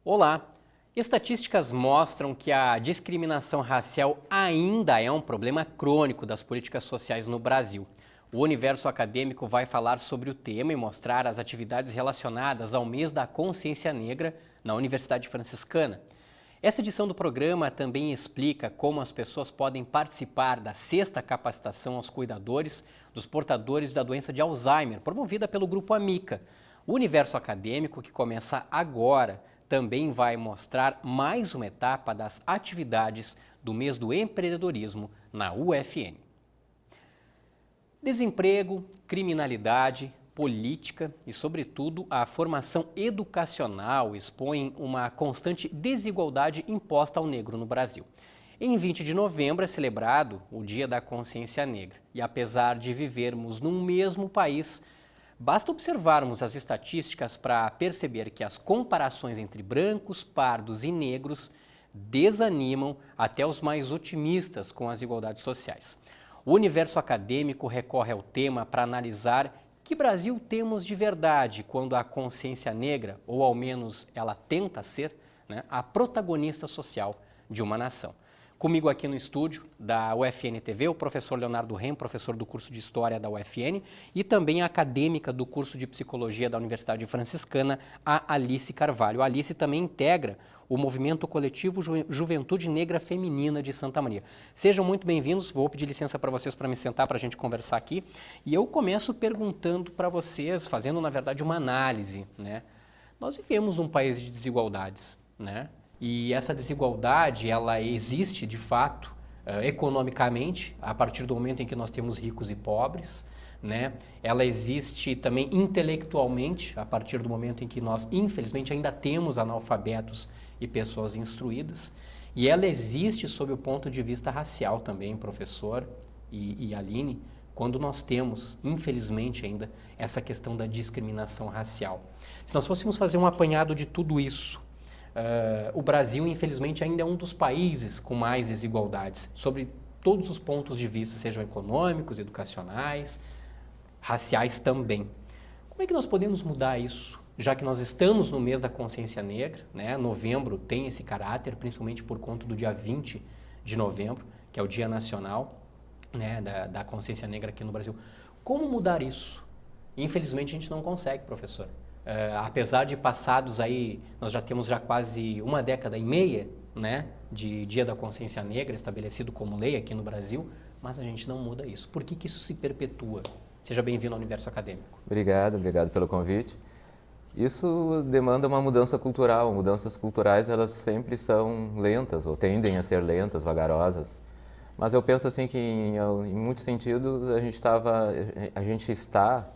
Olá! Estatísticas mostram que a discriminação racial ainda é um problema crônico das políticas sociais no Brasil. O Universo Acadêmico vai falar sobre o tema e mostrar as atividades relacionadas ao mês da consciência negra na Universidade Franciscana. Essa edição do programa também explica como as pessoas podem participar da sexta capacitação aos cuidadores dos portadores da doença de Alzheimer, promovida pelo Grupo Amica. O Universo Acadêmico, que começa agora, também vai mostrar mais uma etapa das atividades do mês do empreendedorismo na UFN. Desemprego, criminalidade, política e, sobretudo, a formação educacional expõem uma constante desigualdade imposta ao negro no Brasil. Em 20 de novembro é celebrado o Dia da Consciência Negra e, apesar de vivermos num mesmo país, basta observarmos as estatísticas para perceber que as comparações entre brancos, pardos e negros desanimam até os mais otimistas com as igualdades sociais. O Universo Acadêmico recorre ao tema para analisar que Brasil temos de verdade quando a consciência negra, ou ao menos ela tenta ser, a protagonista social de uma nação. Comigo aqui no estúdio da UFN TV, o professor Leonardo Rem, professor do curso de História da UFN, e também a acadêmica do curso de Psicologia da Universidade Franciscana, a Alice Carvalho. A Alice também integra o movimento coletivo Juventude Negra Feminina de Santa Maria. Sejam muito bem-vindos, vou pedir licença para vocês para me sentar para a gente conversar aqui. E eu começo perguntando para vocês, fazendo na verdade uma análise, Nós vivemos num país de desigualdades, E essa desigualdade, ela existe de fato, economicamente, a partir do momento em que nós temos ricos e pobres, Ela existe também intelectualmente, a partir do momento em que nós, infelizmente, ainda temos analfabetos e pessoas instruídas. E ela existe sob o ponto de vista racial também, professor e Aline, quando nós temos, infelizmente ainda, essa questão da discriminação racial. Se nós fôssemos fazer um apanhado de tudo isso, o Brasil, infelizmente, ainda é um dos países com mais desigualdades, sobre todos os pontos de vista, sejam econômicos, educacionais, raciais também. Como é que nós podemos mudar isso? Já que nós estamos no mês da consciência negra, Novembro tem esse caráter, principalmente por conta do dia 20 de novembro, que é o Dia Nacional, da consciência negra aqui no Brasil. Como mudar isso? Infelizmente, a gente não consegue, professor. Apesar de passados aí, nós já temos quase uma década e meia, de Dia da Consciência Negra estabelecido como lei aqui no Brasil, mas a gente não muda isso. Por que isso se perpetua? Seja bem-vindo ao Universo Acadêmico. Obrigado pelo convite. Isso demanda uma mudança cultural. Mudanças culturais, elas sempre são lentas, ou tendem a ser lentas, vagarosas. Mas eu penso assim que, em muitos sentidos, a gente está,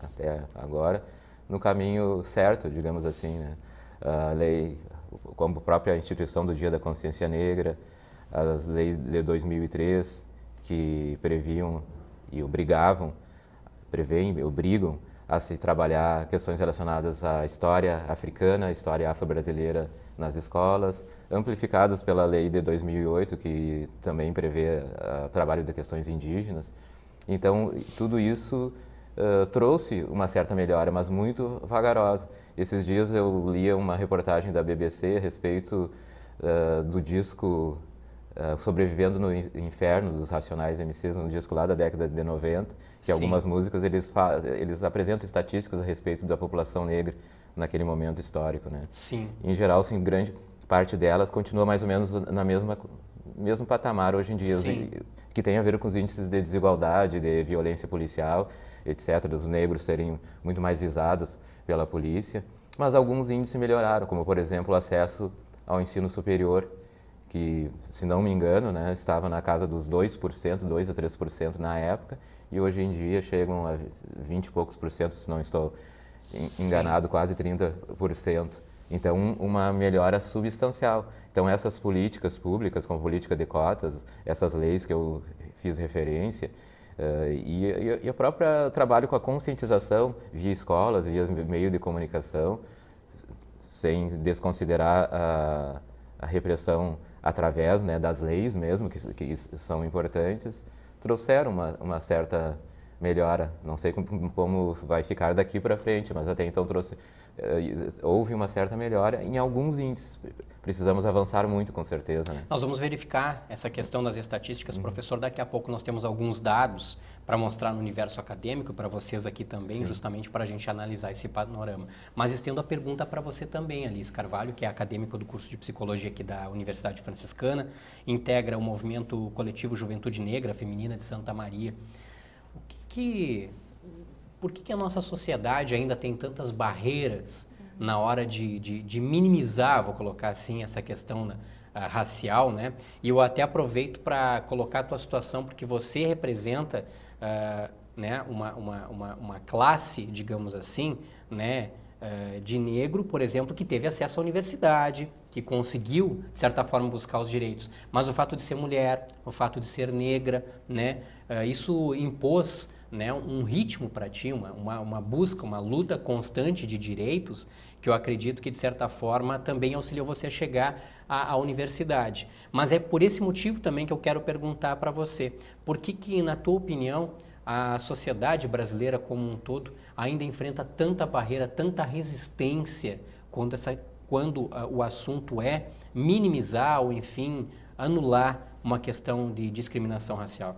até agora, no caminho certo, digamos assim, A lei, como a própria instituição do Dia da Consciência Negra, as leis de 2003, que previam e obrigam a se trabalhar questões relacionadas à história africana, à história afro-brasileira nas escolas, amplificadas pela lei de 2008, que também prevê o trabalho de questões indígenas. Então, tudo isso trouxe uma certa melhora, mas muito vagarosa. Esses dias eu lia uma reportagem da BBC a respeito do disco Sobrevivendo no Inferno, dos Racionais MCs, um disco lá da década de 90, que algumas músicas eles apresentam estatísticas a respeito da população negra naquele momento histórico, Sim. Em geral, sim, grande parte delas continua mais ou menos na mesmo patamar hoje em dia, que tem a ver com os índices de desigualdade, de violência policial, etc., dos negros serem muito mais visados pela polícia, mas alguns índices melhoraram, como, por exemplo, o acesso ao ensino superior, que, se não me engano, estava na casa dos 2%, 2 a 3% na época, e hoje em dia chegam a 20 e poucos por cento, se não estou enganado, quase 30%. Então, uma melhora substancial. Então, essas políticas públicas, como a política de cotas, essas leis que eu fiz referência, e o próprio trabalho com a conscientização via escolas, via meio de comunicação, sem desconsiderar a repressão através das leis mesmo, que são importantes, trouxeram uma certa melhora. Não sei como vai ficar daqui para frente, mas até então houve uma certa melhora em alguns índices. Precisamos avançar muito, com certeza, né? Nós vamos verificar essa questão das estatísticas, professor. Daqui a pouco nós temos alguns dados para mostrar no universo acadêmico, para vocês aqui também, justamente para a gente analisar esse panorama. Mas estendo a pergunta para você também, Alice Carvalho, que é acadêmica do curso de Psicologia aqui da Universidade Franciscana, integra o movimento coletivo Juventude Negra Feminina de Santa Maria. Por que a nossa sociedade ainda tem tantas barreiras na hora de minimizar, vou colocar assim, essa questão racial, né? E eu até aproveito para colocar a tua situação, porque você representa né, uma classe, digamos assim, né, de negro, por exemplo, que teve acesso à universidade, que conseguiu, de certa forma, buscar os direitos. Mas o fato de ser mulher, o fato de ser negra, né, isso impôs, né, um ritmo para ti, uma busca, uma luta constante de direitos, que eu acredito que, de certa forma, também auxiliou você a chegar à universidade. Mas é por esse motivo também que eu quero perguntar para você, por que, na tua opinião, a sociedade brasileira como um todo ainda enfrenta tanta barreira, tanta resistência quando o assunto é minimizar ou, enfim, anular uma questão de discriminação racial?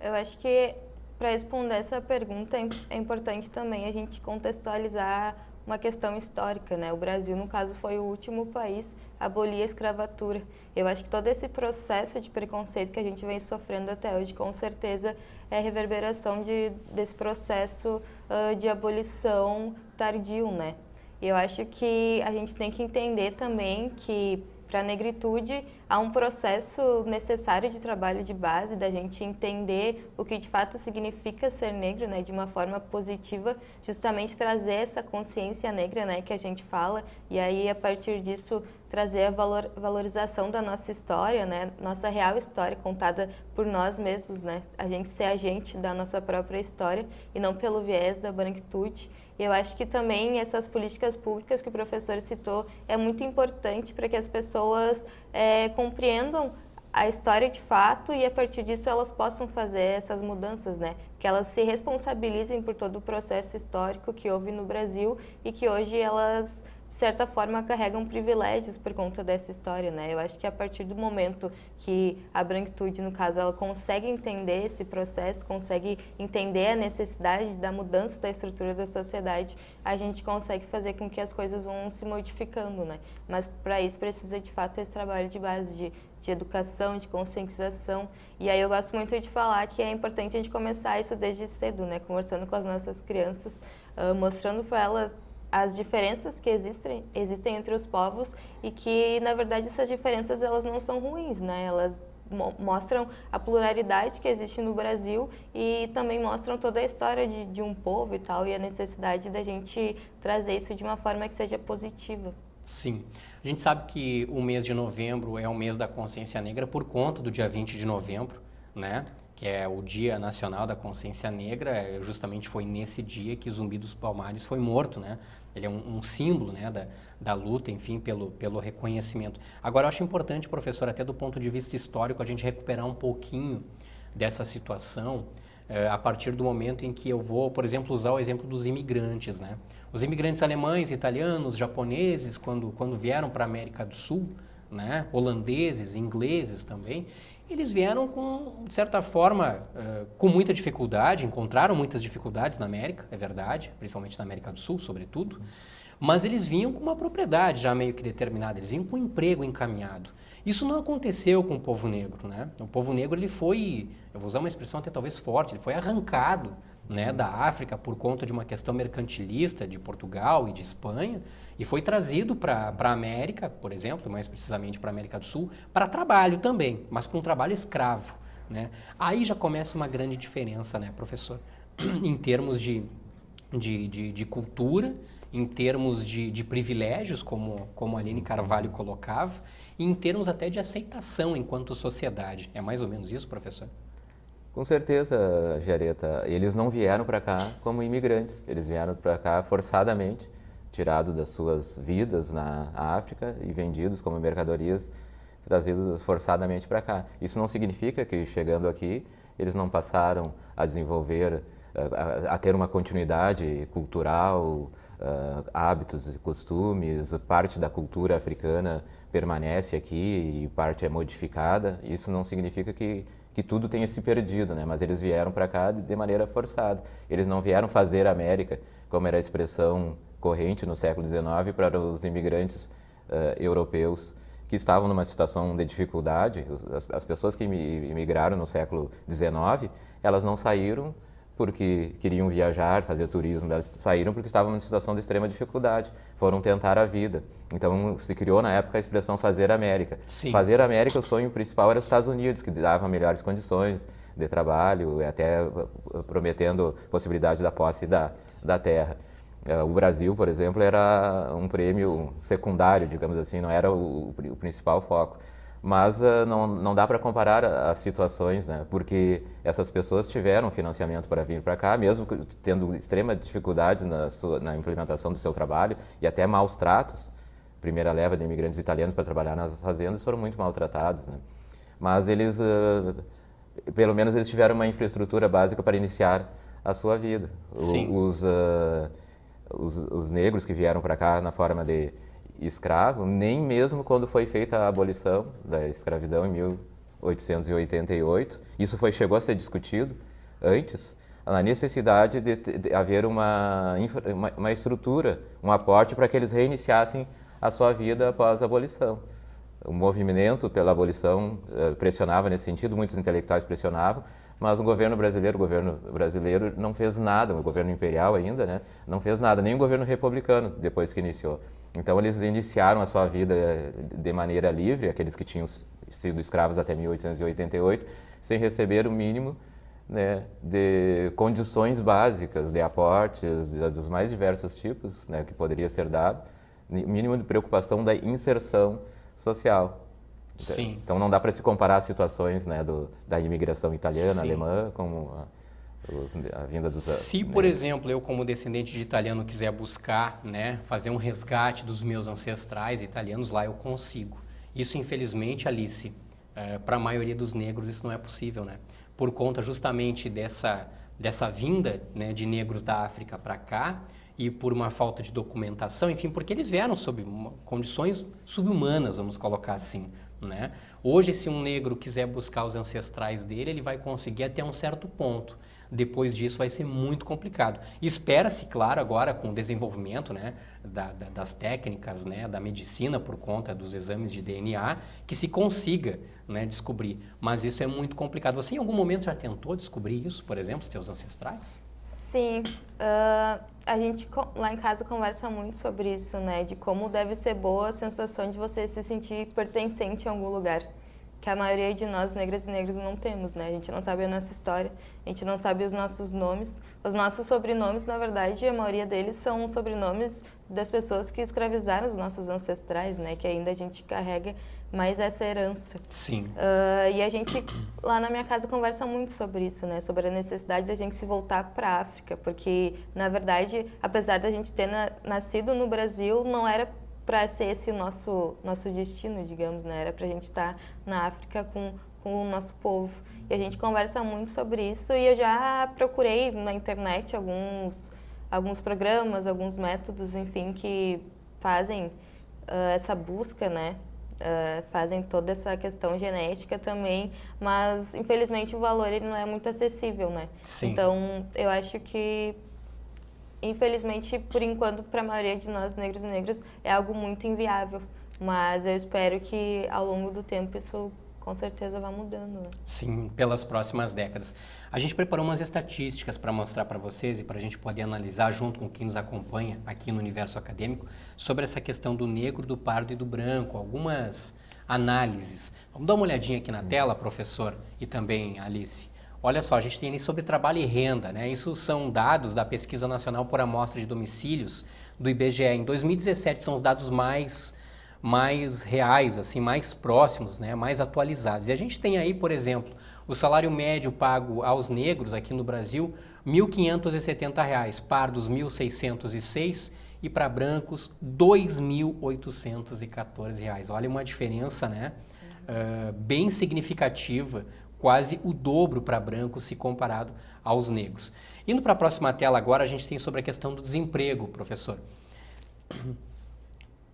Eu acho que, para responder essa pergunta, é importante também a gente contextualizar uma questão histórica, né? O Brasil, no caso, foi o último país a abolir a escravatura. Eu acho que todo esse processo de preconceito que a gente vem sofrendo até hoje, com certeza, é reverberação desse processo de abolição tardio, né? E eu acho que a gente tem que entender também que, para a negritude, há um processo necessário de trabalho de base, da gente entender o que de fato significa ser negro, né, de uma forma positiva, justamente trazer essa consciência negra, né, que a gente fala, e aí a partir disso trazer a valorização da nossa história, né, nossa real história contada por nós mesmos, né, a gente ser agente da nossa própria história e não pelo viés da branquitude. Eu acho que também essas políticas públicas que o professor citou é muito importante para que as pessoas compreendam a história de fato e a partir disso elas possam fazer essas mudanças, né? Que elas se responsabilizem por todo o processo histórico que houve no Brasil e que hoje elas, de certa forma, carregam privilégios por conta dessa história, né? Eu acho que a partir do momento que a branquitude, no caso, ela consegue entender esse processo, consegue entender a necessidade da mudança da estrutura da sociedade, a gente consegue fazer com que as coisas vão se modificando, né? Mas para isso precisa, de fato, esse trabalho de base de educação, de conscientização. E aí eu gosto muito de falar que é importante a gente começar isso desde cedo, né? Conversando com as nossas crianças, mostrando para elas as diferenças que existem entre os povos e que, na verdade, essas diferenças elas não são ruins, né? Elas mostram a pluralidade que existe no Brasil e também mostram toda a história de um povo e tal, e a necessidade da gente trazer isso de uma forma que seja positiva. Sim. A gente sabe que o mês de novembro é o mês da consciência negra por conta do dia 20 de novembro, né? Que é o Dia Nacional da Consciência Negra. Justamente foi nesse dia que Zumbi dos Palmares foi morto, né? Ele é um símbolo, né, da luta, enfim, pelo reconhecimento. Agora, eu acho importante, professor, até do ponto de vista histórico, a gente recuperar um pouquinho dessa situação a partir do momento em que eu vou, por exemplo, usar o exemplo dos imigrantes, né? Os imigrantes alemães, italianos, japoneses, quando vieram para a América do Sul, né, holandeses, ingleses também, eles vieram com, de certa forma, com muita dificuldade, encontraram muitas dificuldades na América, é verdade, principalmente na América do Sul, sobretudo, mas eles vinham com uma propriedade já meio que determinada, eles vinham com um emprego encaminhado. Isso não aconteceu com o povo negro, né? O povo negro, ele foi, eu vou usar uma expressão até talvez forte, ele foi arrancado, né, da África por conta de uma questão mercantilista de Portugal e de Espanha e foi trazido para a América, por exemplo, mais precisamente para a América do Sul, para trabalho também, mas para um trabalho escravo, né? Aí já começa uma grande diferença, né, professor, em termos de cultura, em termos de privilégios, como a Aline Carvalho colocava, e em termos até de aceitação enquanto sociedade. É mais ou menos isso, professor? Com certeza, Giareta. Eles não vieram para cá como imigrantes, eles vieram para cá forçadamente, tirados das suas vidas na África e vendidos como mercadorias, trazidos forçadamente para cá. Isso não significa que, chegando aqui, eles não passaram a desenvolver, a ter uma continuidade cultural, hábitos e costumes, parte da cultura africana permanece aqui e parte é modificada. Isso não significa que tudo tenha se perdido, né? Mas eles vieram para cá de maneira forçada. Eles não vieram fazer América, como era a expressão corrente no século XIX para os imigrantes europeus que estavam numa situação de dificuldade. As pessoas que imigraram no século XIX, elas não saíram porque queriam viajar, fazer turismo, elas saíram porque estavam em situação de extrema dificuldade, foram tentar a vida. Então se criou na época a expressão fazer América. Sim. Fazer América, o sonho principal era os Estados Unidos, que dava melhores condições de trabalho, até prometendo possibilidade da posse da terra. O Brasil, por exemplo, era um prêmio secundário, digamos assim, não era o principal foco. Mas não dá para comparar as situações, né? Porque essas pessoas tiveram financiamento para vir para cá, mesmo tendo extrema dificuldades na implementação do seu trabalho e até maus tratos. A primeira leva de imigrantes italianos para trabalhar nas fazendas foram muito maltratados, né? Mas eles, pelo menos, eles tiveram uma infraestrutura básica para iniciar a sua vida. Sim. Os negros que vieram para cá na forma de escravo, nem mesmo quando foi feita a abolição da escravidão em 1888, isso chegou a ser discutido antes, a necessidade de haver uma estrutura, um aporte para que eles reiniciassem a sua vida após a abolição. O movimento pela abolição pressionava nesse sentido, muitos intelectuais pressionavam, mas o governo brasileiro não fez nada, o governo imperial ainda, né, não fez nada, nem o governo republicano depois que iniciou. Então eles iniciaram a sua vida de maneira livre, aqueles que tinham sido escravos até 1888, sem receber o mínimo, né, de condições básicas, de aportes, dos mais diversos tipos, né, que poderia ser dado, mínimo de preocupação da inserção social. Sim. Então não dá para se comparar as situações, né, da imigração italiana, Sim. alemã, como a vinda dos... Se, por exemplo, eu como descendente de italiano quiser buscar, né, fazer um resgate dos meus ancestrais italianos, lá eu consigo. Isso, infelizmente, Alice, para a maioria dos negros isso não é possível, né? Por conta justamente dessa vinda, né, de negros da África para cá e por uma falta de documentação, enfim, porque eles vieram sob condições subhumanas, vamos colocar assim, né? Hoje, se um negro quiser buscar os ancestrais dele, ele vai conseguir até um certo ponto. Depois disso vai ser muito complicado. Espera-se, claro, agora com o desenvolvimento, né, das técnicas, né, da medicina por conta dos exames de DNA, que se consiga, né, descobrir. Mas isso é muito complicado. Você em algum momento já tentou descobrir isso, por exemplo, os teus ancestrais? Sim, a gente lá em casa conversa muito sobre isso, né? De como deve ser boa a sensação de você se sentir pertencente a algum lugar. Que a maioria de nós, negras e negros, não temos, né? A gente não sabe a nossa história, a gente não sabe os nossos nomes. Os nossos sobrenomes, na verdade, a maioria deles são sobrenomes das pessoas que escravizaram os nossos ancestrais, né? Que ainda a gente carrega mais essa herança. Sim. E a gente, lá na minha casa, conversa muito sobre isso, né? Sobre a necessidade de a gente se voltar para a África, porque, na verdade, apesar da gente ter nascido no Brasil, não era para ser esse o nosso destino, digamos, né? Era para a gente estar na África com o nosso povo. E a gente conversa muito sobre isso e eu já procurei na internet alguns programas, alguns métodos, enfim, que fazem essa busca, né? Fazem toda essa questão genética também, mas infelizmente o valor ele não é muito acessível, né? Sim. Então eu acho que infelizmente por enquanto para a maioria de nós negros e negras é algo muito inviável, mas eu espero que ao longo do tempo isso com certeza vai mudando, né? Sim, pelas próximas décadas. A gente preparou umas estatísticas para mostrar para vocês e para a gente poder analisar junto com quem nos acompanha aqui no Universo Acadêmico sobre essa questão do negro, do pardo e do branco, algumas análises. Vamos dar uma olhadinha aqui na tela, professor, e também Alice. Olha só, a gente tem ali sobre trabalho e renda, né? Isso são dados da Pesquisa Nacional por Amostra de Domicílios do IBGE. Em 2017 são os dados mais reais, assim, mais próximos, né, mais atualizados. E a gente tem aí, por exemplo, o salário médio pago aos negros aqui no Brasil, R$ 1.570, pardos R$ 1.606 e para brancos R$ 2.814. Olha uma diferença, né, bem significativa quase o dobro para brancos se comparado aos negros. Indo para a próxima tela agora, a gente tem sobre a questão do desemprego, professor.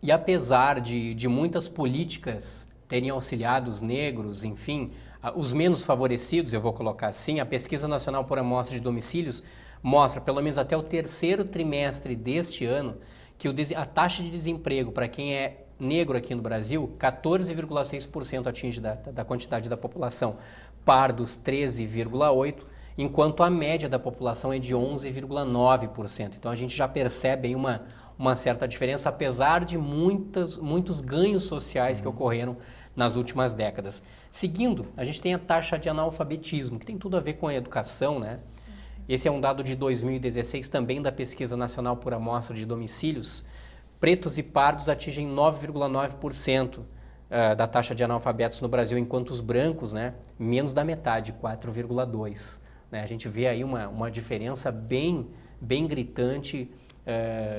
E apesar de muitas políticas terem auxiliado os negros, enfim, os menos favorecidos, eu vou colocar assim, a Pesquisa Nacional por Amostra de Domicílios mostra, pelo menos até o terceiro trimestre deste ano, que a taxa de desemprego para quem é negro aqui no Brasil, 14,6% atinge da quantidade da população, pardos 13,8%, enquanto a média da população é de 11,9%. Então a gente já percebe aí uma certa diferença, apesar de muitos ganhos sociais que ocorreram nas últimas décadas. Seguindo, a gente tem a taxa de analfabetismo, que tem tudo a ver com a educação, né? Esse é um dado de 2016, também da Pesquisa Nacional por Amostra de Domicílios. Pretos e pardos atingem 9,9% da taxa de analfabetos no Brasil, enquanto os brancos, né, menos da metade, 4,2%. Né? A gente vê aí uma diferença bem gritante,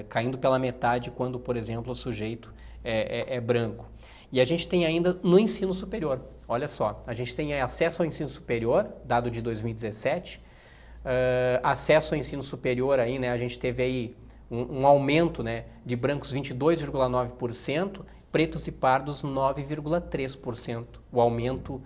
caindo pela metade quando, por exemplo, o sujeito é branco. E a gente tem ainda no ensino superior, olha só, a gente tem acesso ao ensino superior, dado de 2017, acesso ao ensino superior aí, né, a gente teve aí um aumento, né, de brancos 22,9%, pretos e pardos 9,3%, o aumento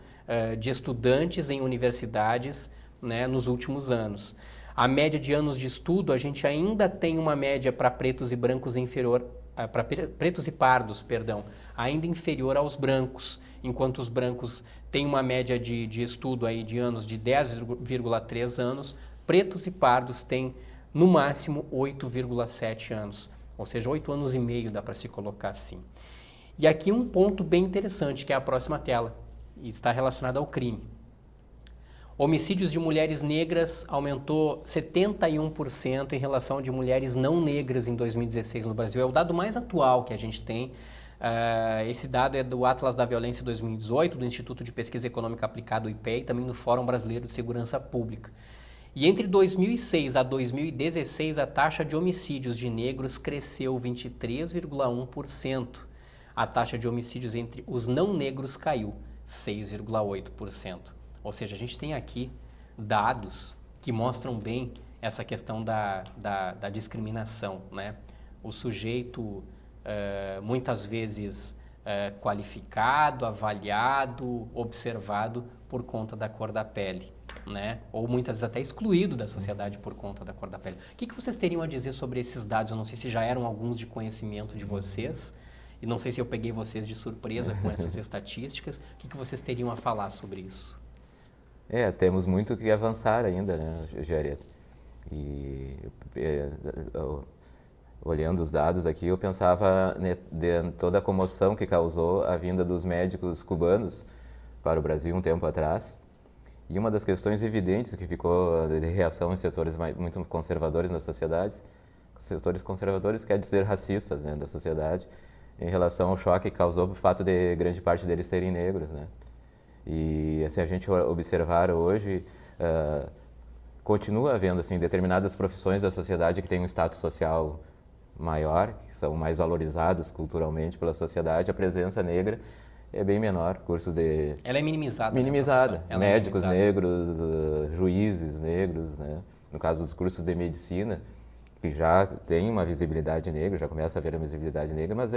de estudantes em universidades, né, nos últimos anos. A média de anos de estudo, a gente ainda tem uma média para pretos e brancos inferior, para pretos e pardos, perdão, ainda inferior aos brancos, enquanto os brancos têm uma média de estudo aí de anos de 10,3 anos, pretos e pardos têm no máximo 8,7 anos, ou seja, 8 anos e meio dá para se colocar assim. E aqui um ponto bem interessante, que é a próxima tela, e está relacionado ao crime. Homicídios de mulheres negras aumentou 71% em relação de mulheres não negras em 2016 no Brasil. É o dado mais atual que a gente tem. Esse dado é do Atlas da Violência 2018, do Instituto de Pesquisa Econômica Aplicada, o IPEA, e também do Fórum Brasileiro de Segurança Pública. E entre 2006 a 2016, a taxa de homicídios de negros cresceu 23,1%. A taxa de homicídios entre os não negros caiu 6,8%. Ou seja, a gente tem aqui dados que mostram bem essa questão da discriminação, né? O sujeito, muitas vezes, qualificado, avaliado, observado por conta da cor da pele, né? Ou muitas vezes até excluído da sociedade por conta da cor da pele. O que vocês teriam a dizer sobre esses dados? Eu não sei se já eram alguns de conhecimento de vocês, e não sei se eu peguei vocês de surpresa com essas estatísticas. O que vocês teriam a falar sobre isso? Temos muito que avançar ainda, né, Giareta? E olhando os dados aqui, eu pensava de toda a comoção que causou a vinda dos médicos cubanos para o Brasil um tempo atrás. E uma das questões evidentes que ficou de reação em setores muito conservadores na sociedade, setores conservadores quer dizer racistas, né, da sociedade, em relação ao choque que causou o fato de grande parte deles serem negros, né? E assim, a gente observar hoje, continua havendo assim, determinadas profissões da sociedade que têm um status social maior, que são mais valorizados culturalmente pela sociedade. A presença negra é bem menor, cursos de... Ela é minimizada. Minimizada. Né, médicos negros, juízes negros, né? No caso dos cursos de medicina, que já tem uma visibilidade negra, já começa a haver uma visibilidade negra, mas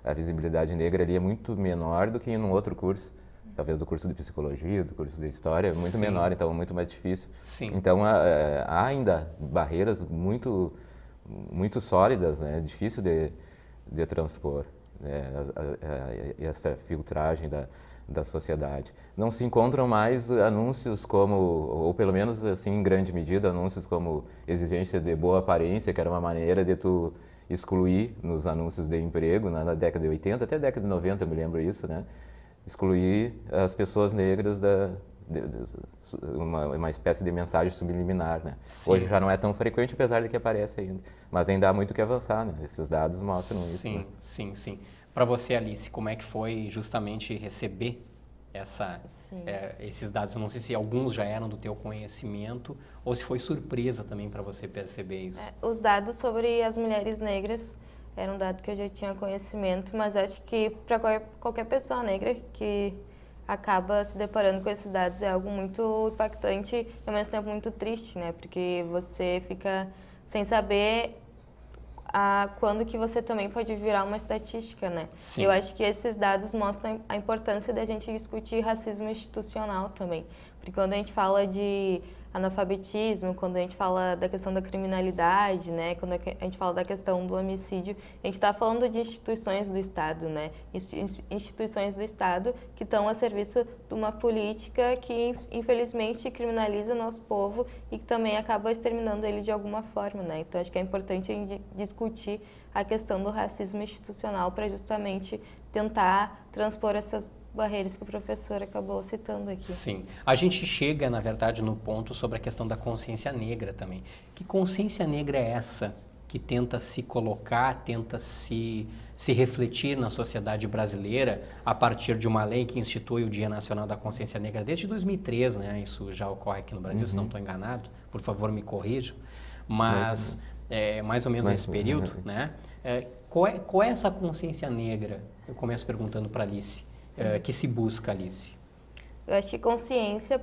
a visibilidade negra ali é muito menor do que em um outro curso. Talvez do curso de psicologia, do curso de história, muito Sim. menor, então é muito mais difícil. Sim. Então há ainda barreiras muito sólidas, né? Difícil de transpor, né? Essa filtragem da sociedade. Não se encontram mais anúncios como, ou pelo menos assim em grande medida, anúncios como exigência de boa aparência, que era uma maneira de tu excluir nos anúncios de emprego, na década de 80, até década de 90, eu me lembro isso, né? Excluir as pessoas negras uma espécie de mensagem subliminar, né? Hoje já não é tão frequente, apesar de que aparece ainda. Mas ainda há muito que avançar, né? Esses dados mostram isso. Né? Sim. Para você, Alice, como é que foi justamente receber esses dados? Eu não sei se alguns já eram do teu conhecimento ou se foi surpresa também para você perceber isso. Os dados sobre as mulheres negras era um dado que eu já tinha conhecimento, mas acho que para qualquer pessoa negra que acaba se deparando com esses dados. É algo muito impactante e ao mesmo tempo muito triste, né? Porque você fica sem saber quando que você também pode virar uma estatística, né? Sim. Eu acho que esses dados mostram a importância da gente discutir racismo institucional também. Porque quando a gente fala de analfabetismo, quando a gente fala da questão da criminalidade, né? Quando a gente fala da questão do homicídio, a gente está falando de instituições do Estado, né? Instituições do Estado que estão a serviço de uma política que, infelizmente, criminaliza o nosso povo e que também acaba exterminando ele de alguma forma, né? Então, acho que é importante a gente discutir a questão do racismo institucional para justamente tentar transpor essas barreiras que o professor acabou citando aqui. Sim. A gente chega, na verdade, no ponto sobre a questão da consciência negra também. Que consciência negra é essa que tenta se colocar, tenta se refletir na sociedade brasileira a partir de uma lei que institui o Dia Nacional da Consciência Negra desde 2003, né? Isso já ocorre aqui no Brasil, se não estou enganado. Por favor, me corrijam. Mas, mais ou menos nesse período, né? Qual é essa consciência negra? Eu começo perguntando para Alice. Que se busca, Alice? Eu acho que consciência,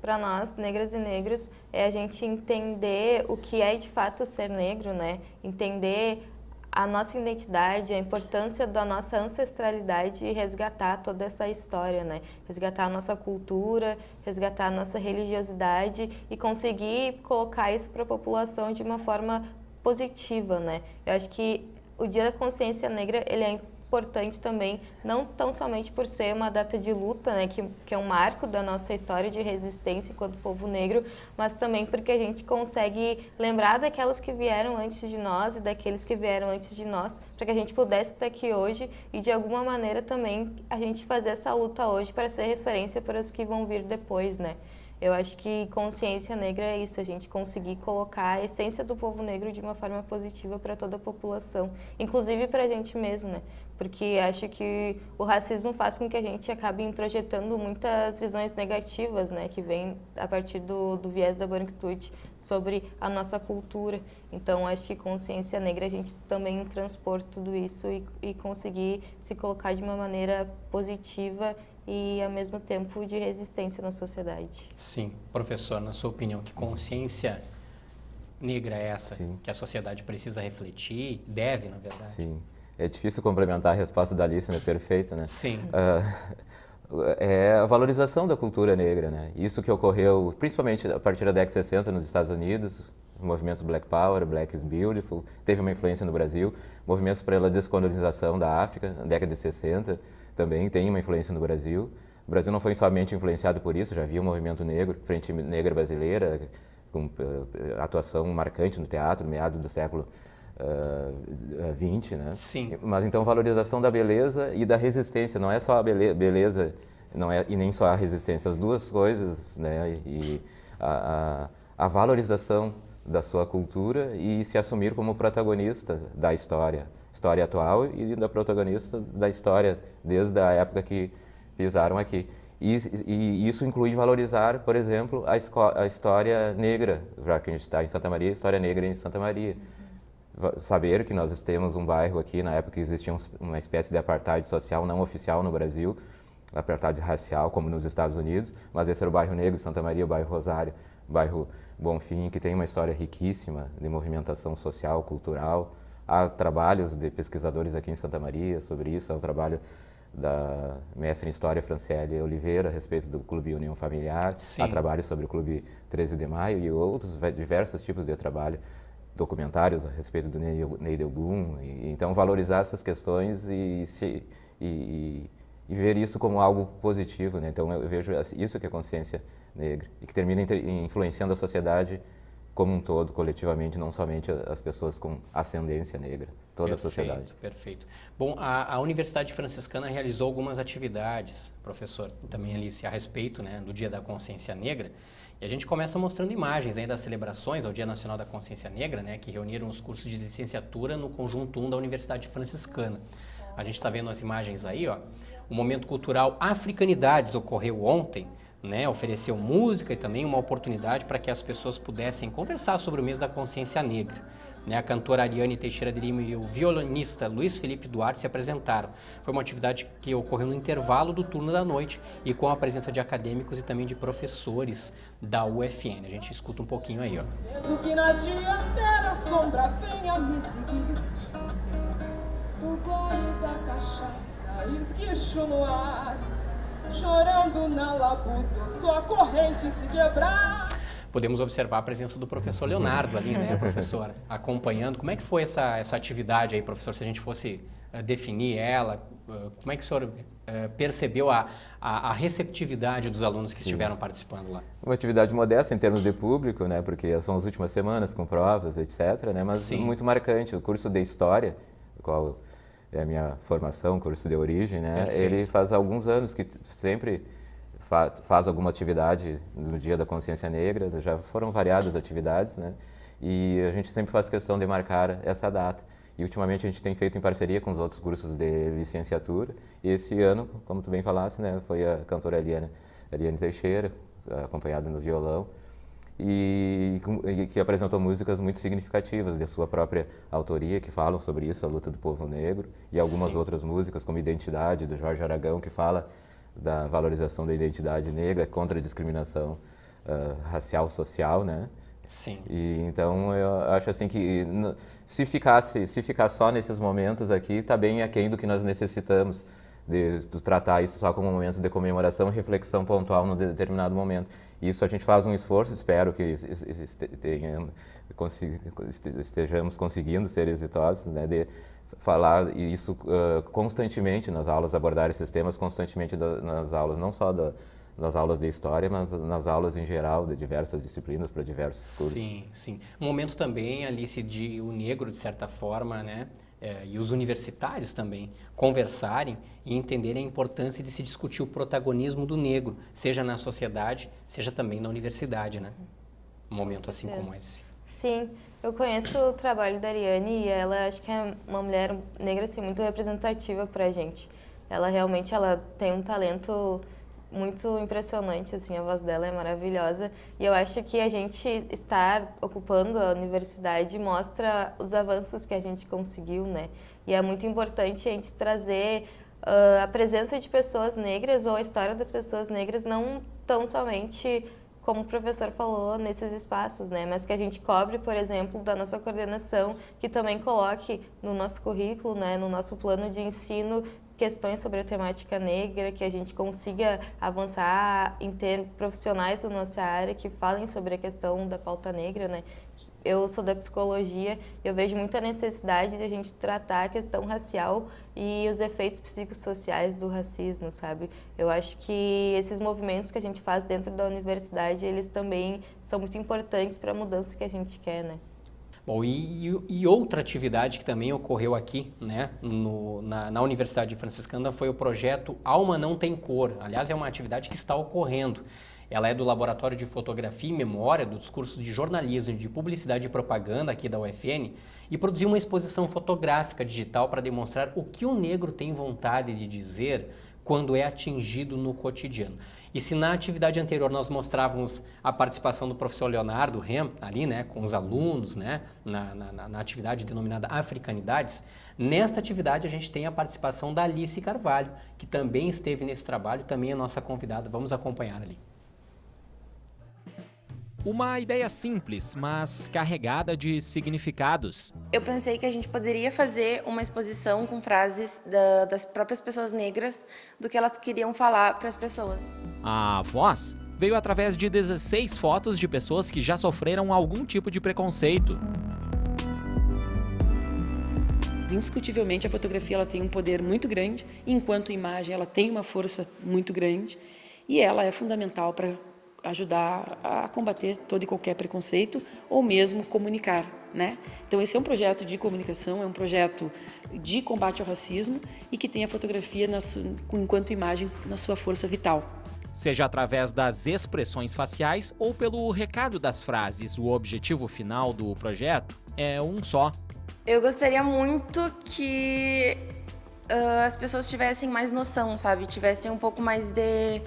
para nós, negras e negros, é a gente entender o que é de fato ser negro, né? Entender a nossa identidade, a importância da nossa ancestralidade e resgatar toda essa história, né? Resgatar a nossa cultura, resgatar a nossa religiosidade e conseguir colocar isso para a população de uma forma positiva, né? Eu acho que o Dia da Consciência Negra, ele é importante também, não tão somente por ser uma data de luta, né, que é um marco da nossa história de resistência enquanto povo negro, mas também porque a gente consegue lembrar daquelas que vieram antes de nós e daqueles que vieram antes de nós, para que a gente pudesse estar aqui hoje e de alguma maneira também a gente fazer essa luta hoje para ser referência para os que vão vir depois, né? Eu acho que consciência negra é isso, a gente conseguir colocar a essência do povo negro de uma forma positiva para toda a população, inclusive para a gente mesmo, né? Porque acho que o racismo faz com que a gente acabe introjetando muitas visões negativas, né? Que vêm a partir do viés da branquitude sobre a nossa cultura. Então, acho que consciência negra a gente também transpor tudo isso e conseguir se colocar de uma maneira positiva e, ao mesmo tempo, de resistência na sociedade. Sim. Professor, na sua opinião, que consciência negra é essa? Sim. Que a sociedade precisa refletir, deve, na verdade? Sim. É difícil complementar a resposta da Alice, né? Perfeita, né? Sim. É a valorização da cultura negra, né? Isso que ocorreu principalmente a partir da década de 60 nos Estados Unidos, movimentos Black Power, Black is Beautiful, teve uma influência no Brasil, movimentos pela descolonização da África, na década de 60, também tem uma influência no Brasil. O Brasil não foi somente influenciado por isso, já havia um movimento negro, Frente Negra Brasileira, com atuação marcante no teatro, meados do século 20, né? Sim. Mas então valorização da beleza e da resistência, não é só a beleza, não é, e nem só a resistência, as duas coisas, né? E a valorização da sua cultura e se assumir como protagonista da história atual e da protagonista da história desde a época que pisaram aqui. E isso inclui valorizar, por exemplo, a história negra, já que a gente está em Santa Maria, a história negra em Santa Maria. Saber que nós temos um bairro aqui, na época que existia uma espécie de apartheid social não oficial no Brasil, apartheid racial, como nos Estados Unidos, mas esse era o bairro negro de Santa Maria, o bairro Rosário, o bairro Bonfim, que tem uma história riquíssima de movimentação social, cultural. Há trabalhos de pesquisadores aqui em Santa Maria sobre isso, há o trabalho da mestre em História Franciele Oliveira a respeito do Clube União Familiar, Sim. há trabalhos sobre o Clube 13 de Maio e outros diversos tipos de trabalho, documentários a respeito do Ney Delgum, então valorizar essas questões e ver isso como algo positivo, né? Então eu vejo isso que é consciência negra e que termina influenciando a sociedade como um todo, coletivamente, não somente as pessoas com ascendência negra, toda a sociedade. Perfeito. Bom, a Universidade Franciscana realizou algumas atividades, professor, também Alice, a respeito, né, do Dia da Consciência Negra. E a gente começa mostrando imagens aí das celebrações ao Dia Nacional da Consciência Negra, né, que reuniram os cursos de licenciatura no Conjunto 1 da Universidade Franciscana. A gente está vendo as imagens aí, ó. O momento cultural Africanidades ocorreu ontem, né, ofereceu música e também uma oportunidade para que as pessoas pudessem conversar sobre o mês da consciência negra. A cantora Ariane Teixeira de Lima e o violonista Luiz Felipe Duarte se apresentaram. Foi uma atividade que ocorreu no intervalo do turno da noite e com a presença de acadêmicos e também de professores da UFN. A gente escuta um pouquinho aí, ó. Mesmo que na dianteira a sombra venha me seguir, o gole da cachaça esguicho no ar, chorando na labuta, sua corrente se quebrar. Podemos observar a presença do professor Leonardo ali, né, professor, acompanhando. Como é que foi essa atividade aí, professor, se a gente fosse definir ela? Como é que o senhor percebeu a receptividade dos alunos que estiveram participando lá? Uma atividade modesta em termos de público, né, porque são as últimas semanas com provas, etc., né, mas muito marcante. O curso de História, qual é a minha formação, curso de origem, né, ele faz alguns anos que sempre faz alguma atividade no Dia da Consciência Negra, já foram variadas atividades, né? E a gente sempre faz questão de marcar essa data. E ultimamente a gente tem feito em parceria com os outros cursos de licenciatura. E esse ano, como tu bem falaste, né, foi a cantora Ariane Teixeira, acompanhada no violão, e que apresentou músicas muito significativas de sua própria autoria, que falam sobre isso, a luta do povo negro, e algumas outras músicas, como Identidade, do Jorge Aragão, que fala da valorização da identidade negra contra a discriminação racial, social, né? Sim. E então eu acho assim que se ficar só nesses momentos aqui, está bem aquém do que nós necessitamos de tratar isso só como momentos de comemoração e reflexão pontual num determinado momento. Isso a gente faz um esforço, espero que estejamos conseguindo ser exitosos, né, de falar isso constantemente nas aulas, abordar esses temas constantemente nas aulas, não só nas aulas de história, mas nas aulas em geral, de diversas disciplinas, para diversos cursos. Sim, sim. Um momento também, Alice, de o negro, de certa forma, né, e os universitários também, conversarem e entenderem a importância de se discutir o protagonismo do negro, seja na sociedade, seja também na universidade, né? Um momento assim como esse. Sim, eu conheço o trabalho da Ariane e ela acho que é uma mulher negra assim, muito representativa pra gente. Ela realmente tem um talento muito impressionante, assim, a voz dela é maravilhosa. E eu acho que a gente estar ocupando a universidade mostra os avanços que a gente conseguiu, né? E é muito importante a gente trazer a presença de pessoas negras ou a história das pessoas negras não tão somente, como o professor falou, nesses espaços, né? Mas que a gente cobre, por exemplo, da nossa coordenação, que também coloque no nosso currículo, né, no nosso plano de ensino, questões sobre a temática negra, que a gente consiga avançar em ter profissionais da nossa área que falem sobre a questão da pauta negra, né? Eu sou da psicologia e eu vejo muita necessidade de a gente tratar a questão racial e os efeitos psicossociais do racismo, sabe? Eu acho que esses movimentos que a gente faz dentro da universidade, eles também são muito importantes para a mudança que a gente quer, né? Bom, e outra atividade que também ocorreu aqui, né, na Universidade de Franciscana foi o projeto Alma Não Tem Cor. Aliás, é uma atividade que está ocorrendo. Ela é do Laboratório de Fotografia e Memória dos cursos de Jornalismo, de Publicidade e Propaganda aqui da UFN e produziu uma exposição fotográfica digital para demonstrar o que o negro tem vontade de dizer quando é atingido no cotidiano. E se na atividade anterior nós mostrávamos a participação do professor Leonardo Rem, ali, né, com os alunos, né, na atividade denominada Africanidades, nesta atividade a gente tem a participação da Alice Carvalho, que também esteve nesse trabalho, também é nossa convidada. Vamos acompanhar ali. Uma ideia simples, mas carregada de significados. Eu pensei que a gente poderia fazer uma exposição com frases das próprias pessoas negras, do que elas queriam falar para as pessoas. A voz veio através de 16 fotos de pessoas que já sofreram algum tipo de preconceito. Indiscutivelmente, a fotografia ela tem um poder muito grande, enquanto imagem ela tem uma força muito grande e ela é fundamental para ajudar a combater todo e qualquer preconceito ou mesmo comunicar, né? Então esse é um projeto de comunicação, é um projeto de combate ao racismo e que tem a fotografia enquanto imagem na sua força vital. Seja através das expressões faciais ou pelo recado das frases, o objetivo final do projeto é um só. Eu gostaria muito que as pessoas tivessem mais noção, sabe? Tivessem um pouco mais de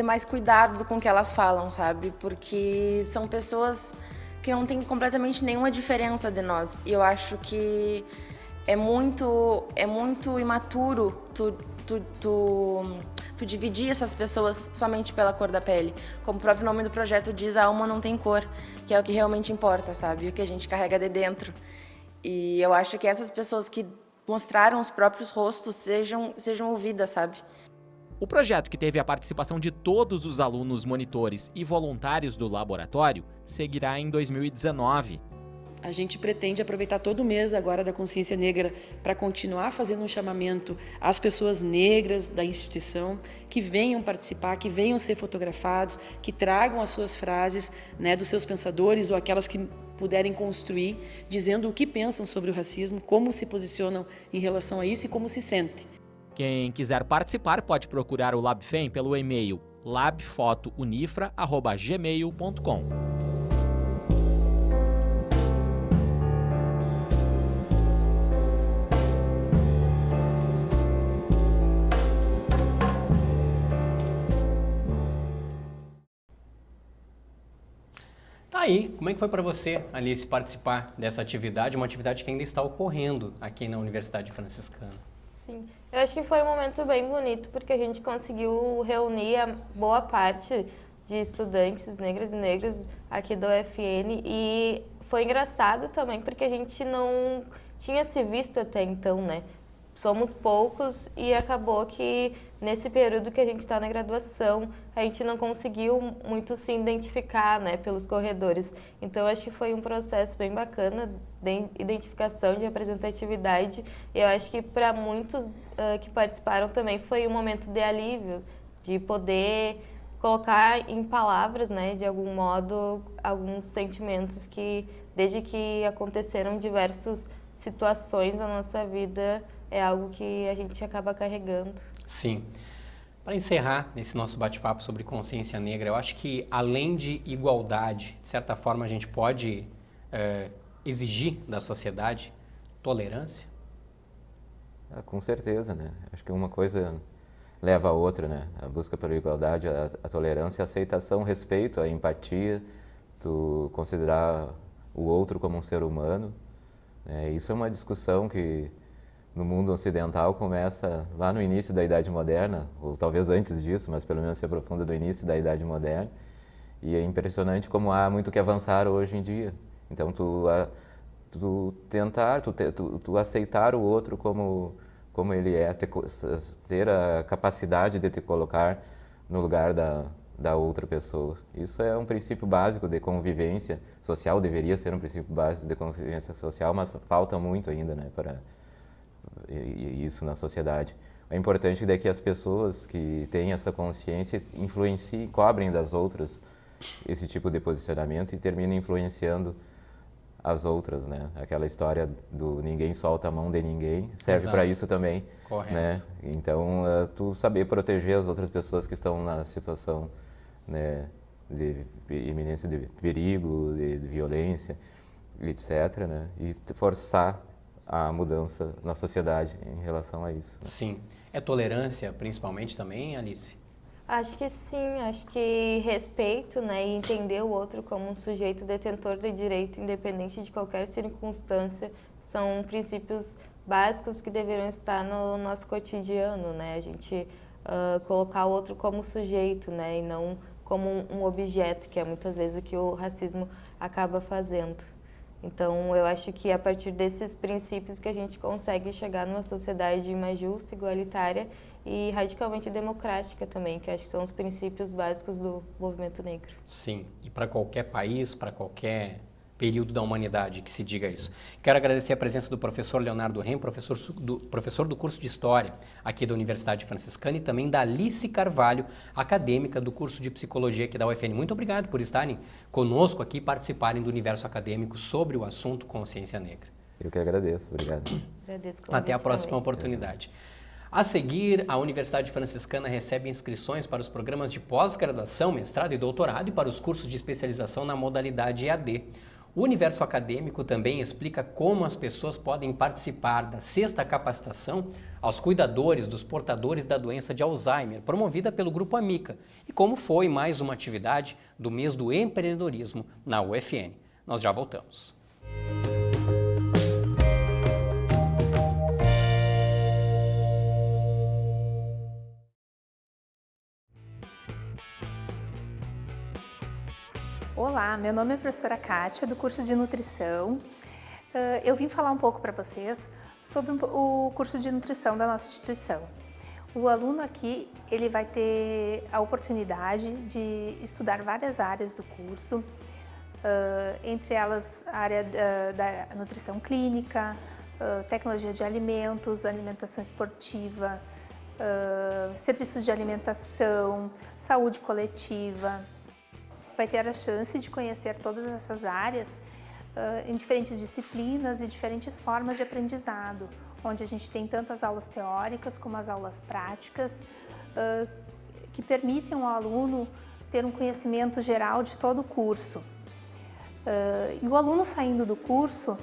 mais cuidado com o que elas falam, sabe? Porque são pessoas que não tem completamente nenhuma diferença de nós. E eu acho que é muito imaturo tu dividir essas pessoas somente pela cor da pele. Como o próprio nome do projeto diz, a alma não tem cor, que é o que realmente importa, sabe? O que a gente carrega de dentro. E eu acho que essas pessoas que mostraram os próprios rostos sejam ouvidas, sabe? O projeto, que teve a participação de todos os alunos, monitores e voluntários do laboratório, seguirá em 2019. A gente pretende aproveitar todo o mês agora da consciência negra para continuar fazendo um chamamento às pessoas negras da instituição que venham participar, que venham ser fotografados, que tragam as suas frases, né, dos seus pensadores ou aquelas que puderem construir, dizendo o que pensam sobre o racismo, como se posicionam em relação a isso e como se sentem. Quem quiser participar pode procurar o LabFem pelo e-mail labfotounifra@gmail.com. Tá aí, como é que foi para você, Alice, participar dessa atividade, uma atividade que ainda está ocorrendo aqui na Universidade Franciscana? Sim, eu acho que foi um momento bem bonito, porque a gente conseguiu reunir a boa parte de estudantes negras e negros aqui da UFN, e foi engraçado também, porque a gente não tinha se visto até então, né? Somos poucos e acabou que nesse período que a gente está na graduação, a gente não conseguiu muito se identificar, né, pelos corredores. Então, acho que foi um processo bem bacana de identificação, de representatividade. E eu acho que para muitos que participaram também foi um momento de alívio, de poder colocar em palavras, né, de algum modo, alguns sentimentos que, desde que aconteceram diversas situações na nossa vida, é algo que a gente acaba carregando. Sim. Para encerrar esse nosso bate-papo sobre consciência negra, eu acho que além de igualdade, de certa forma a gente pode exigir da sociedade tolerância? Com certeza, né? Acho que uma coisa leva a outra, né? A busca pela igualdade, a tolerância, a aceitação, o respeito, a empatia, tu considerar o outro como um ser humano. Isso é uma discussão que no mundo ocidental começa lá no início da Idade Moderna, ou talvez antes disso, mas pelo menos se aprofunda do início da Idade Moderna. E é impressionante como há muito que avançar hoje em dia. Então, tu aceitar o outro como ele é, ter a capacidade de te colocar no lugar da outra pessoa. Isso é um princípio básico de convivência social, deveria ser um princípio básico de convivência social, mas falta muito ainda, né, para isso na sociedade. É importante que as pessoas que têm essa consciência influenciem, cobrem das outras esse tipo de posicionamento e terminem influenciando as outras, né? Aquela história do ninguém solta a mão de ninguém serve para isso também, correto, né? Então, tu saber proteger as outras pessoas que estão na situação, né, de iminência de perigo, de violência, etc., né? E forçar a mudança na sociedade em relação a isso. Né? Sim. É tolerância, principalmente também, Alice? Acho que sim, acho que respeito, né, e entender o outro como um sujeito detentor de direito, independente de qualquer circunstância, são princípios básicos que deveriam estar no nosso cotidiano, né? A gente colocar o outro como sujeito, né, e não como um objeto, que é muitas vezes o que o racismo acaba fazendo. Então, eu acho que a partir desses princípios que a gente consegue chegar numa sociedade mais justa, igualitária e radicalmente democrática também, que acho que são os princípios básicos do movimento negro. Sim, e para qualquer país, para qualquer período da humanidade que se diga isso. Quero agradecer a presença do professor Leonardo Rem, professor do curso de História aqui da Universidade Franciscana, e também da Alice Carvalho, acadêmica do curso de Psicologia aqui da UFN. Muito obrigado por estarem conosco aqui e participarem do universo acadêmico sobre o assunto consciência negra. Eu que agradeço, obrigado. Agradeço o convite Até a próxima também. oportunidade. A seguir, a Universidade Franciscana recebe inscrições para os programas de pós-graduação, mestrado e doutorado e para os cursos de especialização na modalidade EAD. O universo acadêmico também explica como as pessoas podem participar da 6ª capacitação aos cuidadores dos portadores da doença de Alzheimer, promovida pelo Grupo Amica, e como foi mais uma atividade do mês do empreendedorismo na UFN. Nós já voltamos. Olá, meu nome é a professora Kátia, do curso de Nutrição. Eu vim falar um pouco para vocês sobre o curso de Nutrição da nossa instituição. O aluno aqui, ele vai ter a oportunidade de estudar várias áreas do curso, entre elas a área da nutrição clínica, tecnologia de alimentos, alimentação esportiva, serviços de alimentação, saúde coletiva. Vai ter a chance de conhecer todas essas áreas em diferentes disciplinas e diferentes formas de aprendizado, onde a gente tem tanto as aulas teóricas como as aulas práticas, que permitem ao aluno ter um conhecimento geral de todo o curso. E o aluno saindo do curso,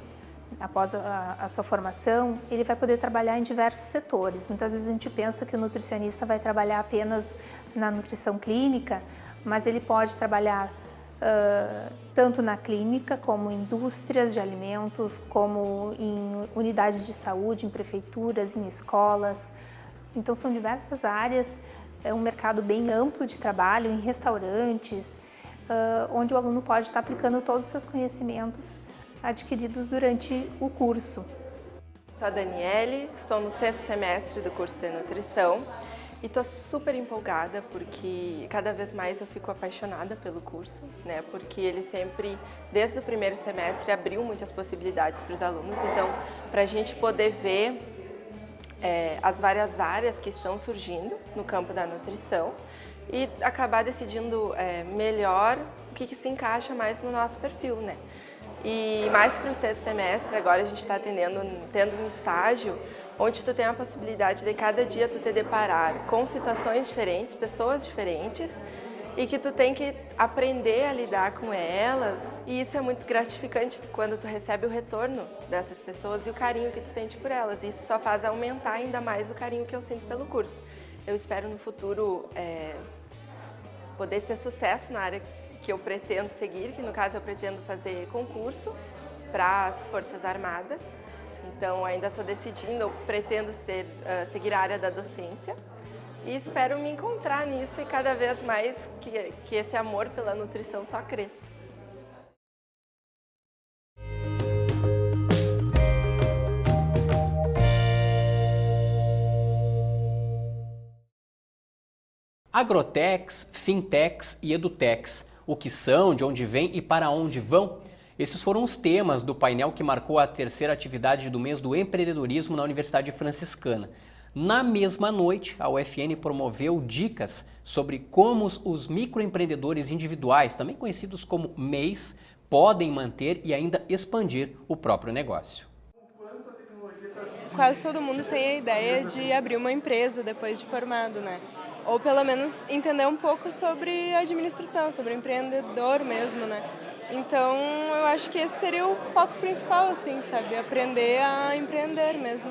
após a sua formação, ele vai poder trabalhar em diversos setores. Muitas vezes a gente pensa que o nutricionista vai trabalhar apenas na nutrição clínica, mas ele pode trabalhar tanto na clínica, como em indústrias de alimentos, como em unidades de saúde, em prefeituras, em escolas. Então são diversas áreas, é um mercado bem amplo de trabalho, em restaurantes, onde o aluno pode estar aplicando todos os seus conhecimentos adquiridos durante o curso. Sou a Daniele, estou no 6º semestre do curso de nutrição. E estou super empolgada porque cada vez mais eu fico apaixonada pelo curso, né? Porque ele sempre, desde o primeiro semestre, abriu muitas possibilidades para os alunos. Então, para a gente poder ver as várias áreas que estão surgindo no campo da nutrição e acabar decidindo melhor o que se encaixa mais no nosso perfil, né? E mais para o 6º semestre, agora a gente está tendo um estágio onde tu tem a possibilidade de cada dia tu te deparar com situações diferentes, pessoas diferentes, e que tu tem que aprender a lidar com elas. E isso é muito gratificante quando tu recebe o retorno dessas pessoas e o carinho que tu sente por elas. Isso só faz aumentar ainda mais o carinho que eu sinto pelo curso. Eu espero no futuro poder ter sucesso na área que eu pretendo seguir, que no caso eu pretendo fazer concurso para as Forças Armadas. Então, ainda estou decidindo, eu pretendo seguir a área da docência e espero me encontrar nisso e cada vez mais que esse amor pela nutrição só cresça. Agrotechs, fintechs e edutechs, o que são, de onde vêm e para onde vão? Esses foram os temas do painel que marcou a terceira atividade do mês do empreendedorismo na Universidade Franciscana. Na mesma noite, a UFN promoveu dicas sobre como os microempreendedores individuais, também conhecidos como MEIs, podem manter e ainda expandir o próprio negócio. Quase todo mundo tem a ideia de abrir uma empresa depois de formado, né? Ou pelo menos entender um pouco sobre administração, sobre empreendedor mesmo, né? Então, eu acho que esse seria o foco principal, assim, sabe? Aprender a empreender mesmo.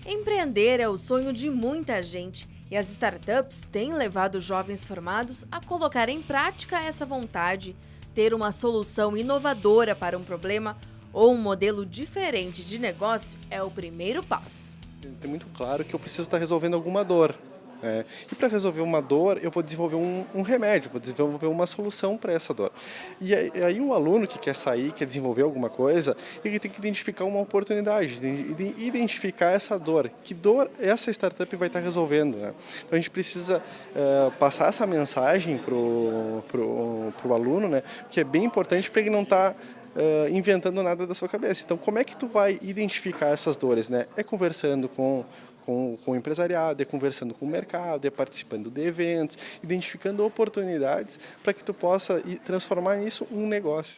Empreender é o sonho de muita gente e as startups têm levado jovens formados a colocar em prática essa vontade. Ter uma solução inovadora para um problema ou um modelo diferente de negócio é o primeiro passo. Tem muito claro que eu preciso estar resolvendo alguma dor. E para resolver uma dor, eu vou desenvolver um remédio, vou desenvolver uma solução para essa dor. E aí o aluno que quer sair, quer desenvolver alguma coisa, ele tem que identificar uma oportunidade, identificar essa dor. Que dor essa startup vai estar resolvendo, né? Então a gente precisa passar essa mensagem pro aluno, né? Que é bem importante para ele não estar inventando nada da sua cabeça. Então como é que tu vai identificar essas dores, né? É conversando com o empresariado, é conversando com o mercado, é participando de eventos, identificando oportunidades para que tu possa transformar nisso um negócio.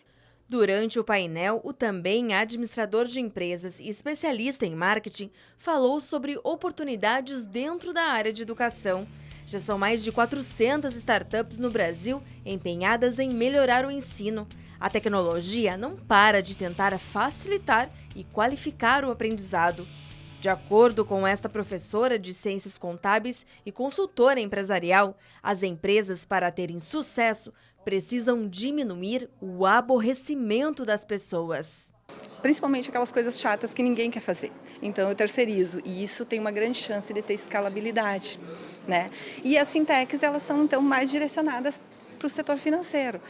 Durante o painel, o também administrador de empresas e especialista em marketing falou sobre oportunidades dentro da área de educação. Já são mais de 400 startups no Brasil empenhadas em melhorar o ensino. A tecnologia não para de tentar facilitar e qualificar o aprendizado. De acordo com esta professora de Ciências Contábeis e consultora empresarial, as empresas, para terem sucesso, precisam diminuir o aborrecimento das pessoas. Principalmente aquelas coisas chatas que ninguém quer fazer. Então eu terceirizo e isso tem uma grande chance de ter escalabilidade, né? E as fintechs, elas são então mais direcionadas para o setor financeiro,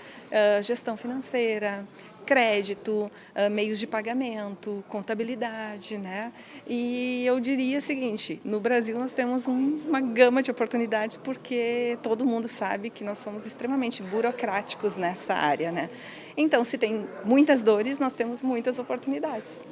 gestão financeira, crédito, meios de pagamento, contabilidade, né? E eu diria o seguinte, no Brasil nós temos uma gama de oportunidades porque todo mundo sabe que nós somos extremamente burocráticos nessa área, né? Então, se tem muitas dores, nós temos muitas oportunidades.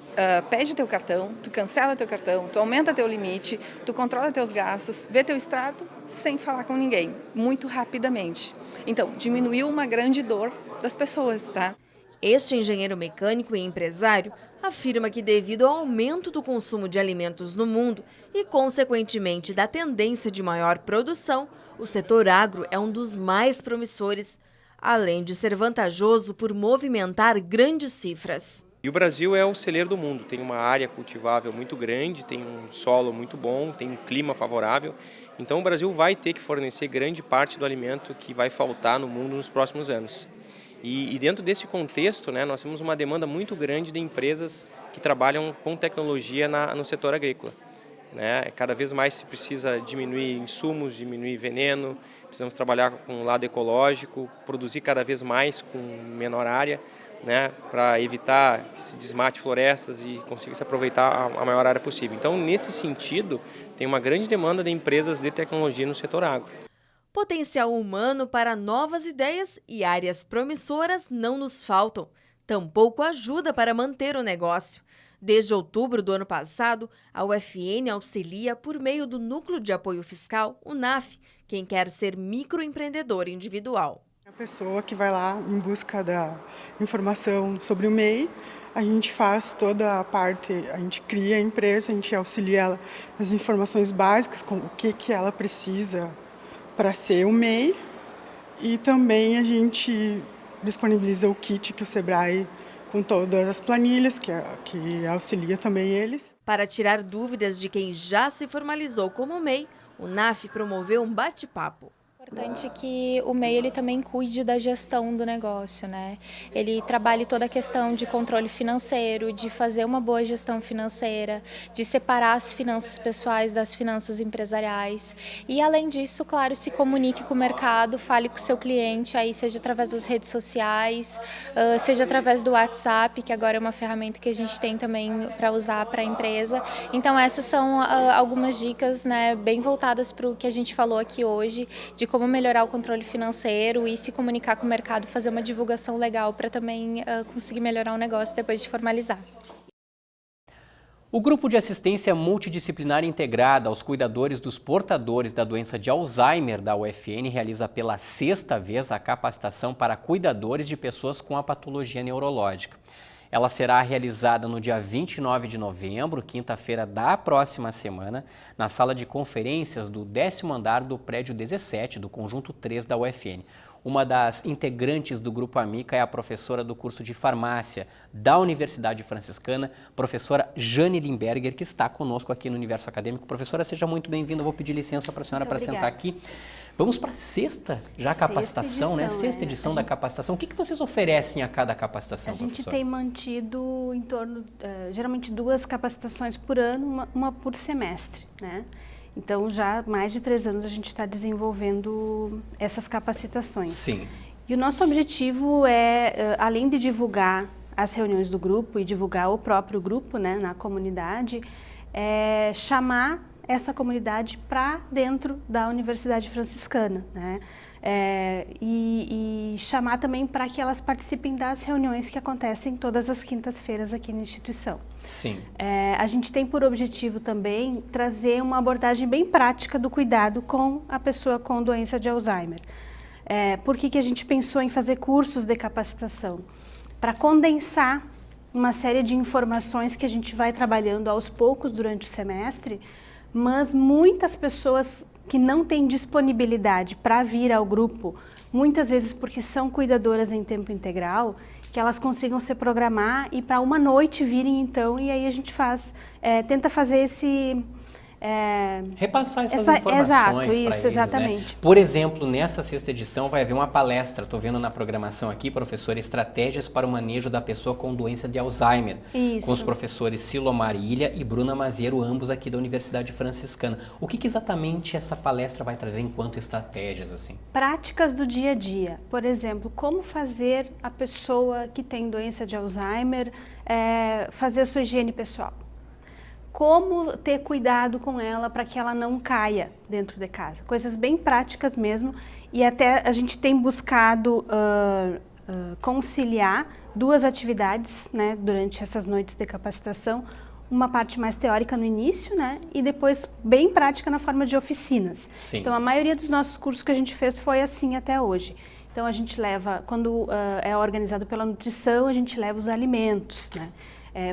Pede teu cartão, tu cancela teu cartão, tu aumenta teu limite, tu controla teus gastos, vê teu extrato sem falar com ninguém, muito rapidamente. Então, diminuiu uma grande dor das pessoas, tá? Este engenheiro mecânico e empresário afirma que devido ao aumento do consumo de alimentos no mundo e, consequentemente, da tendência de maior produção, o setor agro é um dos mais promissores, além de ser vantajoso por movimentar grandes cifras. E o Brasil é o celeiro do mundo, tem uma área cultivável muito grande, tem um solo muito bom, tem um clima favorável. Então o Brasil vai ter que fornecer grande parte do alimento que vai faltar no mundo nos próximos anos. E dentro desse contexto, né, nós temos uma demanda muito grande de empresas que trabalham com tecnologia no setor agrícola. Né? Cada vez mais se precisa diminuir insumos, diminuir veneno, precisamos trabalhar com o lado ecológico, produzir cada vez mais com menor área, né, para evitar que se desmate florestas e consiga se aproveitar a maior área possível. Então, nesse sentido, tem uma grande demanda de empresas de tecnologia no setor agro. Potencial humano para novas ideias e áreas promissoras não nos faltam. Tampouco ajuda para manter o negócio. Desde outubro do ano passado, a UFN auxilia por meio do Núcleo de Apoio Fiscal, o NAF, quem quer ser microempreendedor individual. A pessoa que vai lá em busca da informação sobre o MEI, a gente faz toda a parte, a gente cria a empresa, a gente auxilia ela nas informações básicas, com o que ela precisa para ser o MEI, e também a gente disponibiliza o kit que o Sebrae, com todas as planilhas, que auxilia também eles. Para tirar dúvidas de quem já se formalizou como MEI, o NAF promoveu um bate-papo. É importante que o MEI ele também cuide da gestão do negócio, né? Ele trabalhe toda a questão de controle financeiro, de fazer uma boa gestão financeira, de separar as finanças pessoais das finanças empresariais e, além disso, claro, se comunique com o mercado, fale com o seu cliente, aí seja através das redes sociais, seja através do WhatsApp, que agora é uma ferramenta que a gente tem também para usar para a empresa. Então, essas são algumas dicas, né, bem voltadas para o que a gente falou aqui hoje, de como melhorar o controle financeiro e se comunicar com o mercado, fazer uma divulgação legal para também conseguir melhorar o negócio depois de formalizar. O Grupo de Assistência Multidisciplinar Integrada aos Cuidadores dos Portadores da Doença de Alzheimer da UFN realiza pela 6ª vez a capacitação para cuidadores de pessoas com a patologia neurológica. Ela será realizada no dia 29 de novembro, quinta-feira da próxima semana, na sala de conferências do 10º andar do prédio 17 do Conjunto 3 da UFN. Uma das integrantes do Grupo Amica é a professora do curso de farmácia da Universidade Franciscana, professora Jane Limberger, que está conosco aqui no Universo Acadêmico. Professora, seja muito bem-vinda. Eu vou pedir licença para a senhora para sentar aqui. Vamos para a sexta capacitação, né? Sexta edição da capacitação. O que vocês oferecem a cada capacitação, professora? A gente tem mantido em torno, geralmente 2 capacitações por ano, uma por semestre, né? Então, já há mais de 3 anos a gente está desenvolvendo essas capacitações. Sim. E o nosso objetivo é, além de divulgar as reuniões do grupo e divulgar o próprio grupo, né, na comunidade, é chamar essa comunidade para dentro da Universidade Franciscana, né? E chamar também para que elas participem das reuniões que acontecem todas as quintas-feiras aqui na instituição. Sim. A gente tem por objetivo também trazer uma abordagem bem prática do cuidado com a pessoa com doença de Alzheimer. Por que a gente pensou em fazer cursos de capacitação? Para condensar uma série de informações que a gente vai trabalhando aos poucos durante o semestre, mas muitas pessoas que não têm disponibilidade para vir ao grupo, muitas vezes porque são cuidadoras em tempo integral, que elas consigam se programar e para uma noite virem então, e aí a gente tenta fazer esse... repassar essas informações para eles, exatamente. Né? Por exemplo, nessa 6ª edição vai haver uma palestra, estou vendo na programação aqui, professor, Estratégias para o Manejo da Pessoa com Doença de Alzheimer, com os professores Silomar Ilha e Bruna Maziero, ambos aqui da Universidade Franciscana. O que exatamente essa palestra vai trazer enquanto estratégias, assim? Práticas do dia a dia. Por exemplo, como fazer a pessoa que tem doença de Alzheimer fazer a sua higiene pessoal. Como ter cuidado com ela para que ela não caia dentro de casa. Coisas bem práticas mesmo, e até a gente tem buscado conciliar 2 atividades, né, durante essas noites de capacitação, uma parte mais teórica no início, né, e depois bem prática na forma de oficinas. Sim. Então a maioria dos nossos cursos que a gente fez foi assim até hoje. Então a gente leva, quando é organizado pela nutrição, a gente leva os alimentos, né.